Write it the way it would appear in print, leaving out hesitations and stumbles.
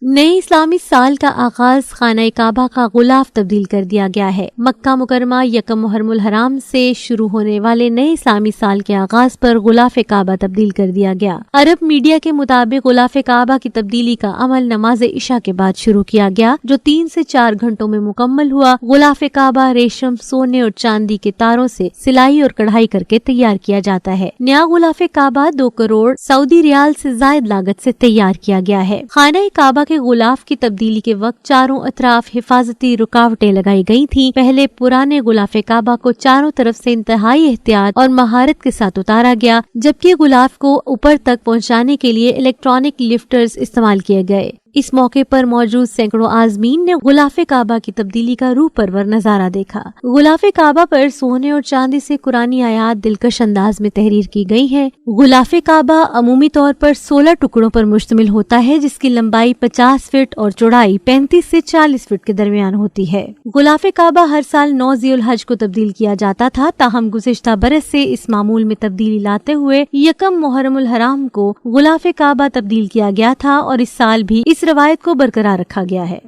نئے اسلامی سال کا آغاز خانہ کعبہ کا غلاف تبدیل کر دیا گیا ہے۔ مکہ مکرمہ یکم محرم الحرام سے شروع ہونے والے نئے اسلامی سال کے آغاز پر غلاف کعبہ تبدیل کر دیا گیا۔ عرب میڈیا کے مطابق غلاف کعبہ کی تبدیلی کا عمل نماز عشاء کے بعد شروع کیا گیا، جو 3 سے 4 گھنٹوں میں مکمل ہوا۔ غلاف کعبہ ریشم، سونے اور چاندی کے تاروں سے سلائی اور کڑھائی کر کے تیار کیا جاتا ہے۔ نیا غلاف کعبہ 2 کروڑ سعودی ریال سے زائد لاگت سے تیار کیا گیا ہے۔ خانہ کعبہ کے غلاف کی تبدیلی کے وقت چاروں اطراف حفاظتی رکاوٹیں لگائی گئی تھیں۔ پہلے پرانے غلاف کعبہ کو چاروں طرف سے انتہائی احتیاط اور مہارت کے ساتھ اتارا گیا، جبکہ غلاف کو اوپر تک پہنچانے کے لیے الیکٹرانک لفٹرز استعمال کیے گئے۔ اس موقع پر موجود سینکڑوں عازمین نے غلاف کعبہ کی تبدیلی کا روح پرور نظارہ دیکھا۔ غلاف کعبہ پر سونے اور چاندی سے قرآنی آیات دلکش انداز میں تحریر کی گئی ہے۔ غلاف کعبہ عمومی طور پر 16 ٹکڑوں پر مشتمل ہوتا ہے، جس کی لمبائی 50 فٹ اور چوڑائی 35 سے 40 فٹ کے درمیان ہوتی ہے۔ غلاف کعبہ ہر سال 9 ذی الحج کو تبدیل کیا جاتا تھا، تاہم گزشتہ برس سے اس معمول میں تبدیلی لاتے ہوئے یکم محرم الحرام کو غلاف کعبہ تبدیل کیا گیا تھا، اور اس سال بھی اس روایت کو برقرار رکھا گیا ہے۔